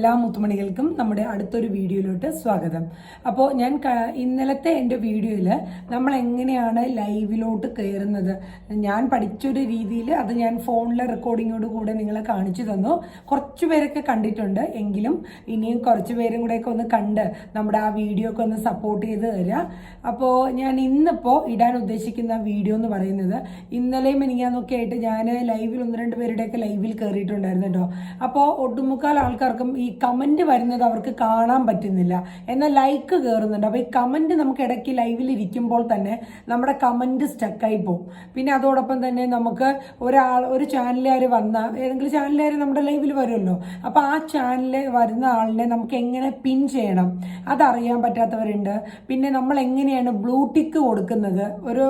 എല്ലാ മുത്തുമണികൾക്കും നമ്മുടെ അടുത്തൊരു വീഡിയോയിലോട്ട് സ്വാഗതം. അപ്പോൾ ഞാൻ ഇന്നലത്തെ എൻ്റെ വീഡിയോയിൽ നമ്മൾ എങ്ങനെയാണ് ലൈവിലോട്ട് കയറുന്നത്, ഞാൻ പഠിച്ചൊരു രീതിയിൽ അത് ഞാൻ ഫോണിലെ റെക്കോർഡിങ്ങോട് കൂടെ നിങ്ങളെ കാണിച്ചു തന്നു. കുറച്ച് പേരൊക്കെ കണ്ടിട്ടുണ്ട്, എങ്കിലും ഇനിയും കുറച്ച് പേരും കൂടെയൊക്കെ ഒന്ന് കണ്ട് നമ്മുടെ ആ വീഡിയോ ഒക്കെ ഒന്ന് സപ്പോർട്ട് ചെയ്ത് തരിക. അപ്പോൾ ഞാൻ ഇന്നിപ്പോൾ ഇടാൻ ഉദ്ദേശിക്കുന്ന വീഡിയോ എന്ന് പറയുന്നത്, ഇന്നലെയും എനിക്കാന്നൊക്കെ ആയിട്ട് ഞാൻ ലൈവിൽ 1-2 പേരുടെയൊക്കെ ലൈവിൽ കയറിയിട്ടുണ്ടായിരുന്നു കേട്ടോ. അപ്പോൾ ഒട്ടുമുക്കാൽ ആൾക്കാർക്കും ഈ കമന്റ് വരുന്നത് അവർക്ക് കാണാൻ പറ്റുന്നില്ല, എന്നാൽ ലൈക്ക് കയറുന്നുണ്ട്. അപ്പോൾ ഈ കമന്റ് നമുക്ക് ഇടയ്ക്ക് ലൈവിൽ ഇരിക്കുമ്പോൾ തന്നെ നമ്മുടെ കമന്റ് സ്റ്റക്കായി പോകും. പിന്നെ അതോടൊപ്പം തന്നെ നമുക്ക് ഒരു ചാനലുകാർ വന്ന ഏതെങ്കിലും ചാനലുകാർ നമ്മുടെ ലൈവിൽ വരുമല്ലോ, അപ്പോൾ ആ ചാനലിൽ വരുന്ന ആളിനെ നമുക്ക് എങ്ങനെ പിൻ ചെയ്യണം അതറിയാൻ പറ്റാത്തവരുണ്ട്. പിന്നെ നമ്മൾ എങ്ങനെയാണ് ബ്ലൂ ടിക്ക് കൊടുക്കുന്നത്, ഒരു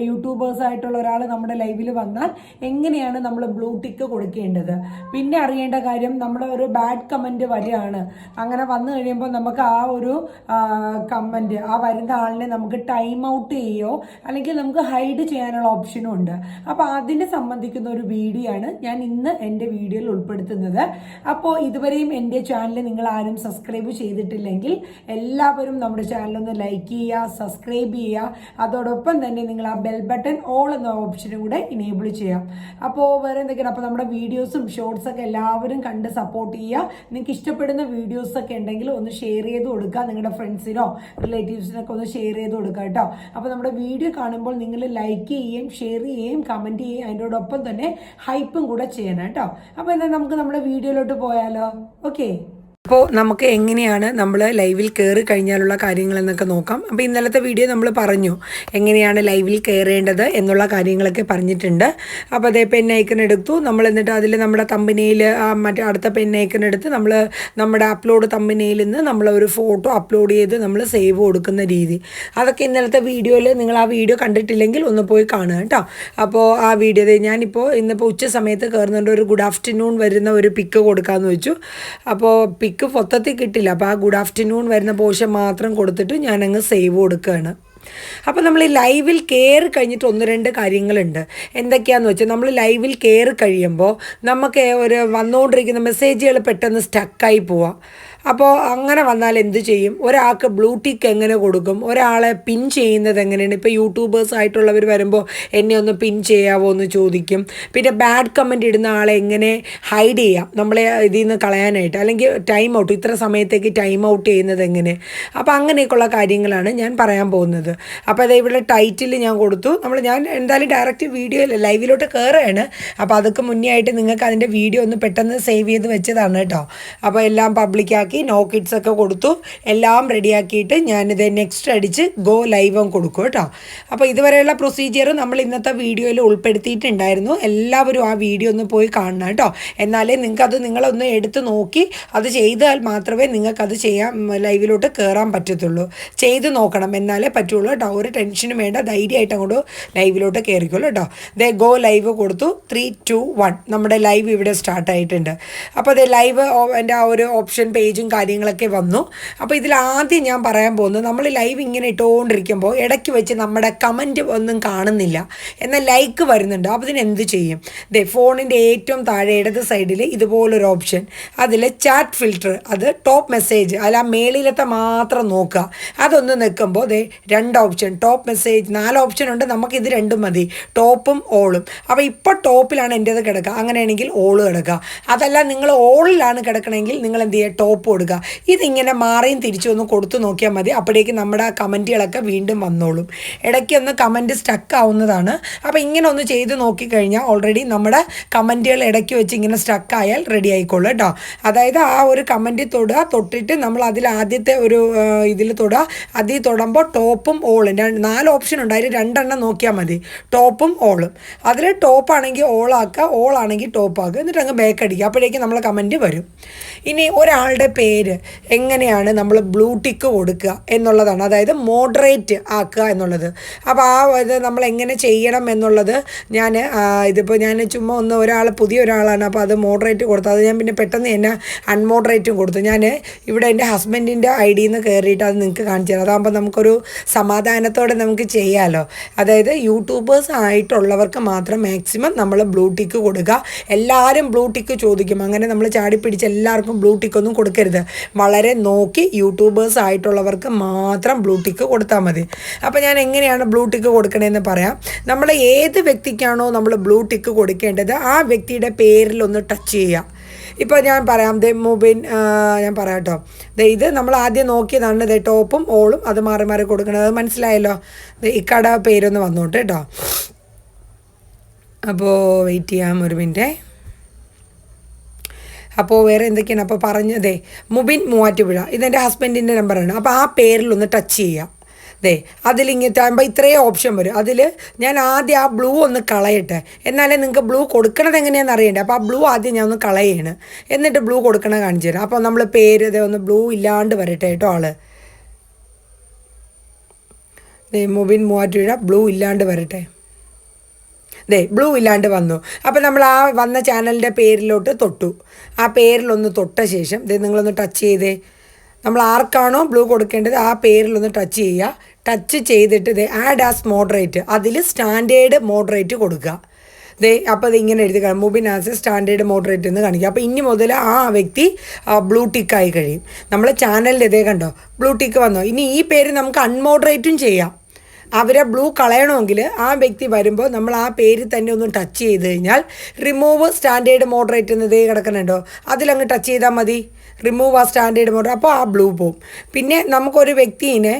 യൂട്യൂബേഴ്സ് ആയിട്ടുള്ള ഒരാൾ നമ്മുടെ ലൈവിൽ വന്നാൽ എങ്ങനെയാണ് നമ്മൾ ബ്ലൂ ടിക്ക് കൊടുക്കേണ്ടത്. പിന്നെ അറിയേണ്ട കാര്യം, നമ്മുടെ ഒരു ബാഡ് കമന്റ് വരികയാണ്, അങ്ങനെ വന്നു കഴിയുമ്പോൾ നമുക്ക് ആ ഒരു കമന്റ്, ആ വരുന്ന ആളിനെ നമുക്ക് ടൈം ഔട്ട് ചെയ്യോ അല്ലെങ്കിൽ നമുക്ക് ഹൈഡ് ചെയ്യാനുള്ള ഓപ്ഷനും ഉണ്ട്. അപ്പോൾ അതിനെ സംബന്ധിക്കുന്ന ഒരു വീഡിയോ ആണ് ഞാൻ ഇന്ന് എൻ്റെ വീഡിയോയിൽ ഉൾപ്പെടുത്തുന്നത്. അപ്പോൾ ഇതുവരെയും എൻ്റെ ചാനൽ നിങ്ങൾ ആരും സബ്സ്ക്രൈബ് ചെയ്തിട്ടില്ലെങ്കിൽ എല്ലാവരും നമ്മുടെ ചാനലൊന്ന് ലൈക്ക് ചെയ്യുക, സബ്സ്ക്രൈബ് ചെയ്യുക. അതോടൊപ്പം തന്നെ നിങ്ങൾ ആ ബെൽ ബട്ടൺ ഓൾ എന്ന ഓപ്ഷനും കൂടെ ഇനേബിൾ ചെയ്യാം. അപ്പോൾ വേറെ എന്തൊക്കെയാണ്, അപ്പോൾ നമ്മുടെ വീഡിയോസും ഷോർട്സൊക്കെ എല്ലാവരും കണ്ട് സപ്പോർട്ട് ചെയ്യുക. നിങ്ങൾക്ക് ഇഷ്ടപ്പെടുന്ന വീഡിയോസൊക്കെ ഉണ്ടെങ്കിൽ ഒന്ന് ഷെയർ ചെയ്ത് കൊടുക്കുക, നിങ്ങളുടെ ഫ്രണ്ട്സിനോ റിലേറ്റീവ്സിനൊക്കെ ഒന്ന് ഷെയർ ചെയ്ത് കൊടുക്കുക കേട്ടോ. അപ്പോൾ നമ്മുടെ വീഡിയോ കാണുമ്പോൾ നിങ്ങൾ ലൈക്ക് ചെയ്യുകയും ഷെയർ ചെയ്യുകയും കമൻറ്റ് ചെയ്യുകയും അതിനോടൊപ്പം തന്നെ ഹൈപ്പും കൂടെ ചെയ്യണം കേട്ടോ. അപ്പോൾ എന്നാൽ നമുക്ക് നമ്മുടെ വീഡിയോയിലോട്ട് പോയാലോ? ഓക്കെ, അപ്പോൾ നമുക്ക് എങ്ങനെയാണ് നമ്മൾ ലൈവിൽ കയറി കഴിഞ്ഞാലുള്ള കാര്യങ്ങളെന്നൊക്കെ നോക്കാം. അപ്പോൾ ഇന്നലത്തെ വീഡിയോ നമ്മൾ പറഞ്ഞു എങ്ങനെയാണ് ലൈവിൽ കയറേണ്ടത് എന്നുള്ള കാര്യങ്ങളൊക്കെ പറഞ്ഞിട്ടുണ്ട്. അപ്പോൾ അതേ പെൻ ഐക്കൺ എടുത്തു നമ്മൾ, എന്നിട്ട് അതിൽ നമ്മുടെ തമ്പനയിൽ മറ്റേ അടുത്ത പെൻ ഐക്കൺ എടുത്ത് നമ്മൾ നമ്മുടെ അപ്ലോഡ് തമ്പനയിൽ നിന്ന് നമ്മൾ ഒരു ഫോട്ടോ അപ്ലോഡ് ചെയ്ത് നമ്മൾ സേവ് കൊടുക്കുന്ന രീതി, അതൊക്കെ ഇന്നലത്തെ വീഡിയോയിൽ നിങ്ങൾ ആ വീഡിയോ കണ്ടിട്ടില്ലെങ്കിൽ ഒന്ന് പോയി കാണുക കേട്ടോ. അപ്പോൾ ആ വീഡിയോ ഇന്നിപ്പോൾ ഉച്ച സമയത്ത് കയറുന്നുണ്ട്, ഒരു ഗുഡ് ആഫ്റ്റർനൂൺ വരുന്ന ഒരു പിക്ക് കൊടുക്കാമെന്ന് വെച്ചു. അപ്പോൾ പിക്ക് മൊത്തത്തിൽ കിട്ടില്ല, അപ്പോൾ ആ ഗുഡ് ആഫ്റ്റർനൂൺ വരുന്ന പോർഷൻ മാത്രം കൊടുത്തിട്ട് ഞാനങ്ങ് സേവ് കൊടുക്കുകയാണ്. അപ്പോൾ നമ്മൾ ഈ ലൈവിൽ കയറി കഴിഞ്ഞിട്ട് 1-2 കാര്യങ്ങളുണ്ട്. എന്തൊക്കെയാണെന്ന് വെച്ചാൽ, നമ്മൾ ലൈവിൽ കയറി കഴിയുമ്പോൾ നമുക്ക് ഒരു വന്നുകൊണ്ടിരിക്കുന്ന മെസ്സേജുകൾ പെട്ടെന്ന് സ്റ്റക്കായി പോവാം. അപ്പോൾ അങ്ങനെ വന്നാൽ എന്ത് ചെയ്യും? ഒരാൾക്ക് ബ്ലൂ ടിക്ക് എങ്ങനെ കൊടുക്കും, ഒരാളെ പിൻ ചെയ്യുന്നത് എങ്ങനെയാണ്? ഇപ്പോൾ യൂട്യൂബേഴ്സ് ആയിട്ടുള്ളവർ വരുമ്പോൾ എന്നെ ഒന്ന് പിൻ ചെയ്യാവോ എന്ന് ചോദിക്കും. പിന്നെ ബാഡ് കമൻറ്റ് ഇടുന്ന ആളെ എങ്ങനെ ഹൈഡ് ചെയ്യാം, നമ്മളെ ഇതിൽ നിന്ന് കളയാനായിട്ട്, അല്ലെങ്കിൽ ടൈം ഔട്ട്, ഇത്ര സമയത്തേക്ക് ടൈം ഔട്ട് ചെയ്യുന്നത് എങ്ങനെ. അപ്പോൾ അങ്ങനെയൊക്കെയുള്ള കാര്യങ്ങളാണ് ഞാൻ പറയാൻ പോകുന്നത്. അപ്പോൾ അത് ഇവിടെ ടൈറ്റിൽ ഞാൻ കൊടുത്തു. ഞാൻ എന്തായാലും ഡയറക്റ്റ് വീഡിയോ ലൈവിലോട്ട് കയറുകയാണ്. അപ്പോൾ അതൊക്കെ മുന്നേ ആയിട്ട് നിങ്ങൾക്ക് അതിൻ്റെ വീഡിയോ ഒന്ന് പെട്ടെന്ന് സേവ് ചെയ്ത് വെച്ചതാണ് കേട്ടോ. അപ്പോൾ എല്ലാം പബ്ലിക്കാക്കി നോ കിഡ്സ് ഒക്കെ കൊടുത്തു, എല്ലാം റെഡിയാക്കിയിട്ട് ഞാനിത് നെക്സ്റ്റ് അടിച്ച് ഗോ ലൈവും കൊടുക്കും കേട്ടോ. അപ്പോൾ ഇതുവരെയുള്ള പ്രൊസീജിയർ നമ്മൾ ഇന്നത്തെ വീഡിയോയിൽ ഉൾപ്പെടുത്തിയിട്ടുണ്ടായിരുന്നു. എല്ലാവരും ആ വീഡിയോ ഒന്ന് പോയി കാണണം കേട്ടോ. എന്നാലേ നിങ്ങൾക്കത് നിങ്ങളൊന്ന് എടുത്ത് നോക്കി അത് ചെയ്താൽ മാത്രമേ നിങ്ങൾക്കത് ലൈവിലോട്ട് കയറാൻ പറ്റത്തുള്ളൂ. ചെയ്ത് നോക്കണം, എന്നാലേ പറ്റുള്ളൂ കേട്ടോ. ഒരു ടെൻഷനും വേണ്ട, ധൈര്യമായിട്ട് അങ്ങോട്ട് ലൈവിലോട്ട് കയറിക്കോളൂ കേട്ടോ. ദേ ഗോ ലൈവ് കൊടുത്തു. 3, 2, 1 നമ്മുടെ ലൈവ് ഇവിടെ സ്റ്റാർട്ടായിട്ടുണ്ട്. അപ്പോൾ അത് ലൈവ് എൻ്റെ ആ ഒരു ഓപ്ഷൻ പേജും കാര്യങ്ങളൊക്കെ വന്നു. അപ്പോൾ ഇതിൽ ആദ്യം ഞാൻ പറയാൻ പോകുന്നത്, നമ്മൾ ലൈവ് ഇങ്ങനെ ഇട്ടുകൊണ്ടിരിക്കുമ്പോൾ ഇടയ്ക്ക് വെച്ച് നമ്മുടെ കമൻറ്റ് ഒന്നും കാണുന്നില്ല, എന്നാൽ ലൈക്ക് വരുന്നുണ്ട്. അപ്പോൾ ഇതിന് എന്ത് ചെയ്യും? ഫോണിൻ്റെ ഏറ്റവും താഴെ ഇടത് സൈഡിൽ ഇതുപോലൊരു ഓപ്ഷൻ, അതിൽ ചാറ്റ് ഫിൽറ്റർ, അത് ടോപ്പ് മെസ്സേജ്, അതിൽ ആ മേളിലത്തെ മാത്രം നോക്കുക. അതൊന്ന് നിൽക്കുമ്പോൾ 2 ഓപ്ഷൻ, ടോപ്പ് മെസ്സേജ്, 4 ഓപ്ഷൻ ഉണ്ട്. നമുക്കിത് 2 മതി, ടോപ്പും ഓളും. അപ്പോൾ ഇപ്പോൾ ടോപ്പിലാണ് എൻ്റേത് കിടക്കുക, അങ്ങനെയാണെങ്കിൽ ഓള് കിടക്കുക. അതല്ല നിങ്ങൾ ഓളിലാണ് കിടക്കണമെങ്കിൽ നിങ്ങൾ എന്ത് ചെയ്യുക, ടോപ്പ് കൊടുക്കുക. ഇതിങ്ങനെ മാറിയും തിരിച്ചും ഒന്ന് കൊടുത്തു നോക്കിയാൽ മതി. അപ്പോഴേക്ക് നമ്മുടെ കമൻറ്റുകളൊക്കെ വീണ്ടും വന്നോളും. ഇടയ്ക്ക് ഒന്ന് കമൻറ്റ് സ്റ്റക്ക് ആവുന്നതാണ്. അപ്പോൾ ഇങ്ങനെ ഒന്ന് ചെയ്ത് നോക്കിക്കഴിഞ്ഞാൽ ഓൾറെഡി നമ്മുടെ കമൻറ്റുകൾ ഇടയ്ക്ക് വെച്ച് ഇങ്ങനെ സ്റ്റക്കായാൽ റെഡി ആയിക്കോളൂ കേട്ടോ. അതായത് ആ ഒരു കമൻറ്റ് തൊട്ടിട്ട് നമ്മൾ അതിൽ ആദ്യത്തെ ഒരു ഇതിൽ അതിൽ തൊടുമ്പോൾ ടോപ്പും ഓളും 4 ഓപ്ഷൻ ഉണ്ട്, അതിൽ 2 എണ്ണം നോക്കിയാൽ മതി, ടോപ്പും ഓളും. അതിൽ ടോപ്പാണെങ്കിൽ ഓളാക്കുക, ഓളാണെങ്കിൽ ടോപ്പാക്കുക, എന്നിട്ട് അങ്ങ് ബാക്ക് അടിക്കുക. അപ്പോഴേക്കും നമ്മളെ കമൻറ്റ് വരും. ഇനി ഒരാളുടെ പേര് എങ്ങനെയാണ് നമ്മൾ ബ്ലൂ ടിക്ക് കൊടുക്കുക എന്നുള്ളതാണ്, അതായത് മോഡറേറ്റ് ആക്കുക എന്നുള്ളത്. അപ്പോൾ ഇത് നമ്മൾ എങ്ങനെ ചെയ്യണം എന്നുള്ളത് ഇതിപ്പോൾ ഞാൻ ചുമ്മാ പുതിയ ഒരാളാണ്, അപ്പോൾ അത് മോഡറേറ്റ് കൊടുത്തു. അത് ഞാൻ പിന്നെ പെട്ടെന്ന് തന്നെ അൺമോഡറേറ്റും കൊടുത്തു. ഞാൻ ഇവിടെ എൻ്റെ ഹസ്ബൻഡിൻ്റെ ഐഡിയിൽ നിന്ന് കയറിയിട്ട് അത് നിങ്ങൾക്ക് കാണിച്ചു തരാം. അതാകുമ്പോൾ നമുക്കൊരു സമാധാനത്തോടെ നമുക്ക് ചെയ്യാമല്ലോ. അതായത് യൂട്യൂബേഴ്സ് ആയിട്ടുള്ളവർക്ക് മാത്രം മാക്സിമം നമ്മൾ ബ്ലൂ ടിക്ക് കൊടുക്കുക. എല്ലാവരും ബ്ലൂ ടിക്ക് ചോദിക്കും, അങ്ങനെ നമ്മൾ ചാടിപ്പിടിച്ച് എല്ലാവർക്കും ബ്ലൂ ടിക്കൊന്നും കൊടുക്കരുത്. വളരെ നോക്കി യൂട്യൂബേഴ്സ് ആയിട്ടുള്ളവർക്ക് മാത്രം ബ്ലൂ ടിക്ക് കൊടുത്താൽ മതി. അപ്പോൾ ഞാൻ എങ്ങനെയാണ് ബ്ലൂ ടിക്ക് കൊടുക്കണമെന്ന് പറയാം. നമ്മൾ ഏത് വ്യക്തിക്കാണോ നമ്മൾ ബ്ലൂ ടിക്ക് കൊടുക്കേണ്ടത് ആ വ്യക്തിയുടെ പേരിലൊന്ന് ടച്ച് ചെയ്യുക. ഇപ്പോൾ ഞാൻ പറയാം, മുബിൻ, ഞാൻ പറയാം കേട്ടോ. ഇത് നമ്മൾ ആദ്യം നോക്കിയതാണ്, ടോപ്പും ഓളും അത് മാറി മാറി കൊടുക്കണത്. അത് മനസ്സിലായല്ലോ. ഇക്കട പേരൊന്ന് വന്നോട്ട് കേട്ടോ. അപ്പോൾ വെയിറ്റ് ചെയ്യാം ഒരു മിനിറ്റ്. അപ്പോൾ വേറെ എന്തൊക്കെയാണ് അപ്പോൾ പറഞ്ഞതേ, മുബിൻ മൂവാറ്റുപുഴ, ഇതെൻ്റെ ഹസ്ബൻഡിൻ്റെ നമ്പറാണ്. അപ്പോൾ ആ പേരിലൊന്ന് ടച്ച് ചെയ്യുക. അതിലിങ്ങനത്തെ ആകുമ്പോൾ ഇത്രയും ഓപ്ഷൻ വരും. അതിൽ ഞാൻ ആദ്യം ആ ബ്ലൂ ഒന്ന് കളയട്ടെ, എന്നാലേ നിങ്ങൾക്ക് ബ്ലൂ കൊടുക്കണത് എങ്ങനെയാണെന്ന് അറിയണ്ടേ. അപ്പോൾ ആ ബ്ലൂ ആദ്യം ഞാൻ ഒന്ന് കളയാണ്, എന്നിട്ട് ബ്ലൂ കൊടുക്കണത് കാണിച്ചു തരാം. അപ്പോൾ നമ്മൾ പേര് ഒന്ന് ബ്ലൂ ഇല്ലാണ്ട് വരട്ടെ കേട്ടോ. മുബിൻ മൂവാറ്റുപുഴ ബ്ലൂ ഇല്ലാണ്ട് വരട്ടെ. ബ്ലൂ ഇല്ലാണ്ട് വന്നു. അപ്പോൾ നമ്മൾ ആ വന്ന ചാനലിൻ്റെ പേരിലോട്ട് തൊട്ടു. ആ പേരിലൊന്ന് തൊട്ട ശേഷം നിങ്ങളൊന്ന് ടച്ച് ചെയ്തേ. നമ്മൾ ആർക്കാണോ ബ്ലൂ കൊടുക്കേണ്ടത് ആ പേരിലൊന്ന് ടച്ച് ചെയ്യുക. ടച്ച് ചെയ്തിട്ട് ആഡ് ആസ് മോഡറേറ്റ്, അതിൽ സ്റ്റാൻഡേർഡ് മോഡറേറ്റ് കൊടുക്കുക. അപ്പോൾ ഇങ്ങനെ എഴുതി കാണും, മുബിൻ ആസ് സ്റ്റാൻഡേർഡ് മോഡറേറ്റ് എന്ന് കാണിക്കുക. അപ്പോൾ ഇനി മുതൽ ആ വ്യക്തി ബ്ലൂ ടിക്കായി കഴിയും. നമ്മൾ ചാനലിൻ്റെ കണ്ടോ ബ്ലൂ ടിക്ക് വന്നോ. ഇനി ഈ പേര് നമുക്ക് അൺമോഡറേറ്റും ചെയ്യാം. അവരെ ബ്ലൂ കളയണമെങ്കിൽ ആ വ്യക്തി വരുമ്പോൾ നമ്മൾ ആ പേര് തന്നെ ഒന്ന് ടച്ച് ചെയ്ത് കഴിഞ്ഞാൽ റിമൂവ് സ്റ്റാൻഡേർഡ് മോഡറേറ്റ് എന്ന് കിടക്കുന്നുണ്ടോ, അതിലങ്ങ് ടച്ച് ചെയ്താൽ മതി. റിമൂവ് ആ സ്റ്റാൻഡേർഡ് മോഡ്, അപ്പോൾ ആ ബ്ലൂ പോവും. പിന്നെ നമുക്കൊരു വ്യക്തിനെ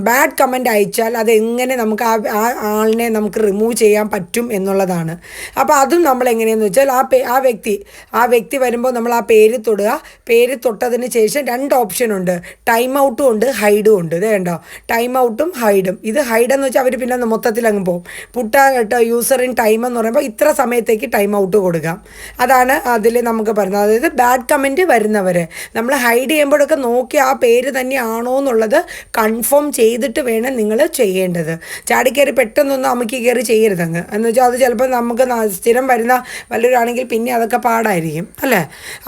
ബാഡ് കമൻറ്റ് അയച്ചാൽ അതെങ്ങനെ നമുക്ക് ആ ആളിനെ നമുക്ക് റിമൂവ് ചെയ്യാൻ പറ്റും എന്നുള്ളതാണ്. അപ്പോൾ അതും നമ്മൾ എങ്ങനെയെന്ന് വെച്ചാൽ ആ വ്യക്തി വരുമ്പോൾ നമ്മൾ ആ പേര് തൊടുക. പേര് തൊട്ടതിന് ശേഷം 2 ഓപ്ഷൻ ഉണ്ട്, ടൈം ഔട്ടും ഉണ്ട്, ഹൈഡും ഉണ്ട്. കണ്ടോ, ടൈം ഔട്ടും ഹൈഡും. ഇത് ഹൈഡെന്ന് വെച്ചാൽ അവർ പിന്നെ മൊത്തത്തിൽ അങ്ങ് പോകും. യൂസർ ഇൻ ടൈം എന്ന് പറയുമ്പോൾ ഇത്ര സമയത്തേക്ക് ടൈം ഔട്ട് കൊടുക്കാം. അതാണ് അതിൽ നമുക്ക് പറയുന്നത്. അതായത് ബാഡ് കമൻറ്റ് വരുന്നവരെ നമ്മൾ ഹൈഡ് ചെയ്യുമ്പോഴൊക്കെ നോക്കി ആ പേര് തന്നെയാണോ എന്നുള്ളത് കൺഫേം ചെയ്തിട്ട് വേണം നിങ്ങൾ ചെയ്യേണ്ടത്. ചാടിക്കയറി പെട്ടെന്നൊന്നും അമുക്കി കയറി ചെയ്യരുതങ്ങ്. എന്ന് വെച്ചാൽ അത് ചിലപ്പോൾ നമുക്ക് സ്ഥിരം വരുന്ന വല്ലവരാണെങ്കിൽ പിന്നെ അതൊക്കെ പാടായിരിക്കും അല്ലേ.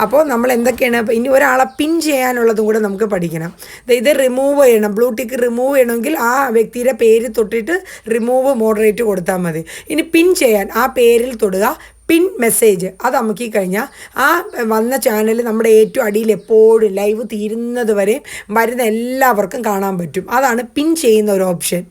അപ്പോൾ നമ്മൾ എന്തൊക്കെയാണ് ഇനി ഒരാളെ പിൻ ചെയ്യാനുള്ളതും കൂടെ നമുക്ക് പഠിക്കണം. ഇത് റിമൂവ് ചെയ്യണം, ബ്ലൂ ടിക്ക് റിമൂവ് ചെയ്യണമെങ്കിൽ ആ വ്യക്തിയുടെ പേര് തൊട്ടിട്ട് റിമൂവ് മോഡറേറ്റ് കൊടുത്താൽ മതി. ഇനി പിൻ ചെയ്യാൻ ആ പേരിൽ തൊടുക, പിൻ മെസ്സേജ് അത് അമുക്കി കഴിഞ്ഞാൽ ആ വന്ന ചാനൽ നമ്മുടെ ഏറ്റവും അടിയിൽ എപ്പോഴും ലൈവ് തീരുന്നത് വരെ വരുന്ന എല്ലാവർക്കും കാണാൻ പറ്റും. അതാണ് പിൻ ചെയ്യുന്ന ഒരു ഓപ്ഷൻ.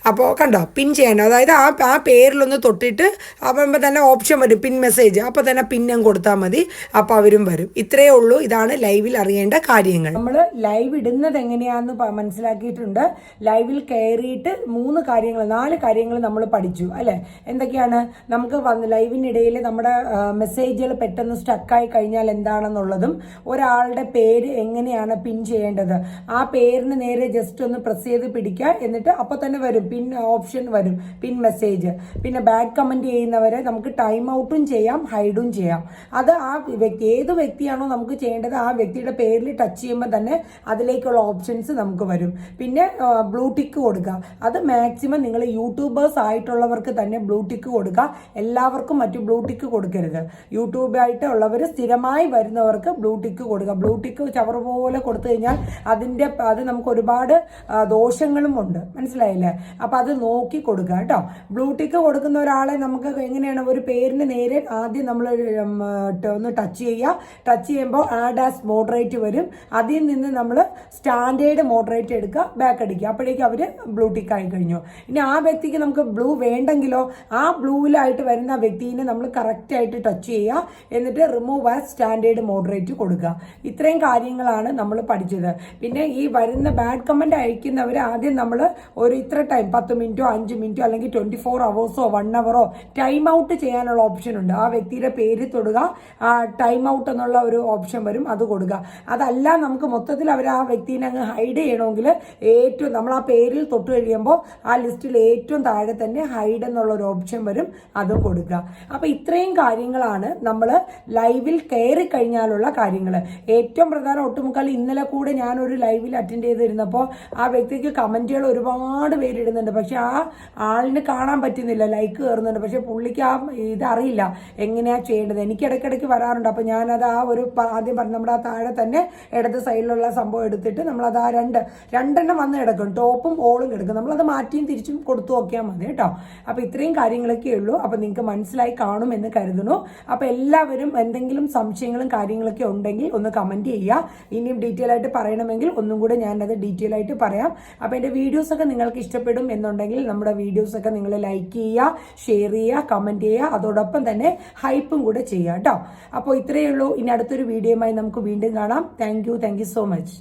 അപ്പോൾ കണ്ടോ, പിൻ ചെയ്യണം. അതായത് ആ പേരിലൊന്ന് തൊട്ടിട്ട് അപ്പോൾ തന്നെ ഓപ്ഷൻ വരും പിൻ മെസ്സേജ്, അപ്പോൾ തന്നെ പിന്നും കൊടുത്താൽ മതി. അപ്പോൾ അവരും വരും. ഇത്രയേ ഉള്ളൂ. ഇതാണ് ലൈവിൽ അറിയേണ്ട കാര്യങ്ങൾ. നമ്മൾ ലൈവ് ഇടുന്നത് എങ്ങനെയാണെന്ന് മനസ്സിലാക്കിയിട്ടുണ്ട്. ലൈവിൽ കയറിയിട്ട് 4 കാര്യങ്ങൾ നമ്മൾ പഠിച്ചു അല്ലേ. എന്തൊക്കെയാണ്? നമുക്ക് ലൈവിനിടയിൽ നമ്മുടെ മെസ്സേജുകൾ പെട്ടെന്ന് സ്റ്റക്കായി കഴിഞ്ഞാൽ എന്താണെന്നുള്ളതും, ഒരാളുടെ പേര് എങ്ങനെയാണ് പിൻ ചെയ്യേണ്ടത്, ആ പേരിന് നേരെ ജസ്റ്റ് ഒന്ന് പ്രസ് ചെയ്ത് പിടിക്കുക, എന്നിട്ട് അപ്പോൾ തന്നെ വരും പിൻ ഓപ്ഷൻ വരും, പിൻ മെസ്സേജ്. പിന്നെ ബാഡ് കമൻറ്റ് ചെയ്യുന്നവരെ നമുക്ക് ടൈം ഔട്ടും ചെയ്യാം, ഹൈഡും ചെയ്യാം. അത് ആ വ്യക്തി ഏത് വ്യക്തിയാണോ നമുക്ക് ചെയ്യേണ്ടത് ആ വ്യക്തിയുടെ പേരിൽ ടച്ച് ചെയ്യുമ്പോൾ തന്നെ അതിലേക്കുള്ള ഓപ്ഷൻസ് നമുക്ക് വരും. പിന്നെ ബ്ലൂ ടിക്ക് കൊടുക്കുക. അത് മാക്സിമം നിങ്ങൾ യൂട്യൂബേഴ്സ് ആയിട്ടുള്ളവർക്ക് തന്നെ ബ്ലൂ ടിക്ക് കൊടുക്കുക. എല്ലാവർക്കും മറ്റു ബ്ലൂ ടിക്ക് കൊടുക്കരുത്. യൂട്യൂബായിട്ടുള്ളവർ സ്ഥിരമായി വരുന്നവർക്ക് ബ്ലൂ ടിക്ക് കൊടുക്കുക. ബ്ലൂ ടിക്ക് ചവർ പോലെ കൊടുത്തു കഴിഞ്ഞാൽ അത് നമുക്ക് ഒരുപാട് ദോഷങ്ങളും ഉണ്ട്, മനസ്സിലായില്ലേ. അപ്പോൾ അത് നോക്കി കൊടുക്കുക കേട്ടോ. ബ്ലൂ ടിക്ക് കൊടുക്കുന്ന ഒരാളെ നമുക്ക് എങ്ങനെയാണ്, ഒരു പേരിന് നേരെ ആദ്യം നമ്മൾ ഒന്ന് ടച്ച് ചെയ്യുക. ടച്ച് ചെയ്യുമ്പോൾ ആഡ് ആസ് മോഡറേറ്റ് വരും. അതിൽ നിന്ന് നമ്മൾ സ്റ്റാൻഡേർഡ് മോഡറേറ്റ് എടുക്കുക, ബാക്ക് അടിക്കുക. അപ്പോഴേക്കും അവർ ബ്ലൂ ടിക്ക് ആയി കഴിഞ്ഞു. ഇനി ആ വ്യക്തിക്ക് നമുക്ക് ബ്ലൂ വേണ്ടെങ്കിലോ ആ ബ്ലൂവിലായിട്ട് വരുന്ന വ്യക്തിനെ നമ്മൾ കറക്റ്റായിട്ട് ടച്ച് ചെയ്യുക, എന്നിട്ട് റിമൂവ് ആസ് സ്റ്റാൻഡേർഡ് മോഡറേറ്റ് കൊടുക്കുക. ഇത്രയും കാര്യങ്ങളാണ് നമ്മൾ പഠിച്ചത്. പിന്നെ ഈ വരുന്ന ബാഡ് കമൻറ്റ് അയക്കുന്നവർ ആദ്യം നമ്മൾ ഒരു ഇത്ര ടൈം 10 മിനിറ്റോ 5 മിനിറ്റോ അല്ലെങ്കിൽ 24 അവേഴ്സോ 1 അവറോ ടൈം ഔട്ട് ചെയ്യാനുള്ള ഓപ്ഷൻ ഉണ്ട്. ആ വ്യക്തിയുടെ പേര് തൊടുക, ടൈം ഔട്ട് എന്നുള്ള ഒരു ഓപ്ഷൻ വരും, അത് കൊടുക്കുക. അതല്ല നമുക്ക് മൊത്തത്തിൽ അവർ ആ വ്യക്തിനെ അങ്ങ് ഹൈഡ് ചെയ്യണമെങ്കിൽ ഏറ്റവും നമ്മൾ ആ പേരിൽ തൊട്ട് കഴിയുമ്പോൾ ആ ലിസ്റ്റിൽ ഏറ്റവും താഴെ തന്നെ ഹൈഡ് എന്നുള്ള ഒരു ഓപ്ഷൻ വരും, അതും കൊടുക്കുക. അപ്പൊ ഇത്രയും കാര്യങ്ങളാണ് നമ്മൾ ലൈവിൽ കയറി കഴിഞ്ഞാലുള്ള കാര്യങ്ങൾ. ഏറ്റവും പ്രധാനം ഒട്ടുമുക്കാൽ ഇന്നലെ കൂടെ ഞാനൊരു ലൈവിൽ അറ്റൻഡ് ചെയ്തിരുന്നപ്പോൾ ആ വ്യക്തിക്ക് കമന്റുകൾ ഒരുപാട് പേരിടുന്നുണ്ട്. പക്ഷെ ആ ആളിന് കാണാൻ പറ്റുന്നില്ല, ലൈക്ക് കയറുന്നുണ്ട്. പക്ഷെ പുള്ളിക്ക് ആ ഇതറിയില്ല എങ്ങനെയാ ചെയ്യേണ്ടത്. എനിക്ക് ഇടയ്ക്കിടയ്ക്ക് വരാറുണ്ട്. അപ്പൊ ഞാനത് ആ ഒരു ആദ്യം പറഞ്ഞു നമ്മുടെ ആ താഴെ തന്നെ ഇടത് സൈഡിലുള്ള സംഭവം എടുത്തിട്ട് നമ്മളത് ആ രണ്ടെണ്ണം വന്ന് കിടക്കും, ടോപ്പും ഓളും കിടക്കും. നമ്മളത് മാറ്റിയും തിരിച്ചും കൊടുത്തു നോക്കിയാൽ മതി കേട്ടോ. അപ്പൊ ഇത്രയും കാര്യങ്ങളൊക്കെ ഉള്ളൂ. അപ്പൊ നിങ്ങൾക്ക് മനസ്സിലായി കാണും എന്ന് കരുതുന്നു. അപ്പൊ എല്ലാവരും എന്തെങ്കിലും സംശയങ്ങളും കാര്യങ്ങളൊക്കെ ഉണ്ടെങ്കിൽ ഒന്ന് കമന്റ് ചെയ്യുക. ഇനിയും ഡീറ്റെയിൽ ആയിട്ട് പറയണമെങ്കിൽ ഒന്നും കൂടെ ഞാനത് ഡീറ്റെയിൽ ആയിട്ട് പറയാം. അപ്പോൾ എൻ്റെ വീഡിയോസൊക്കെ നിങ്ങൾക്ക് ഇഷ്ടപ്പെടും എന്നുണ്ടെങ്കിൽ നമ്മുടെ വീഡിയോസൊക്കെ നിങ്ങൾ ലൈക്ക് ചെയ്യുക, ഷെയർ ചെയ്യുക, കമന്റ് ചെയ്യുക, അതോടൊപ്പം തന്നെ ഹൈപ്പും കൂടെ ചെയ്യുക കേട്ടോ. അപ്പോൾ ഇത്രയേ ഉള്ളൂ. ഇനി അടുത്തൊരു വീഡിയോയുമായി നമുക്ക് വീണ്ടും കാണാം. Thank you so much.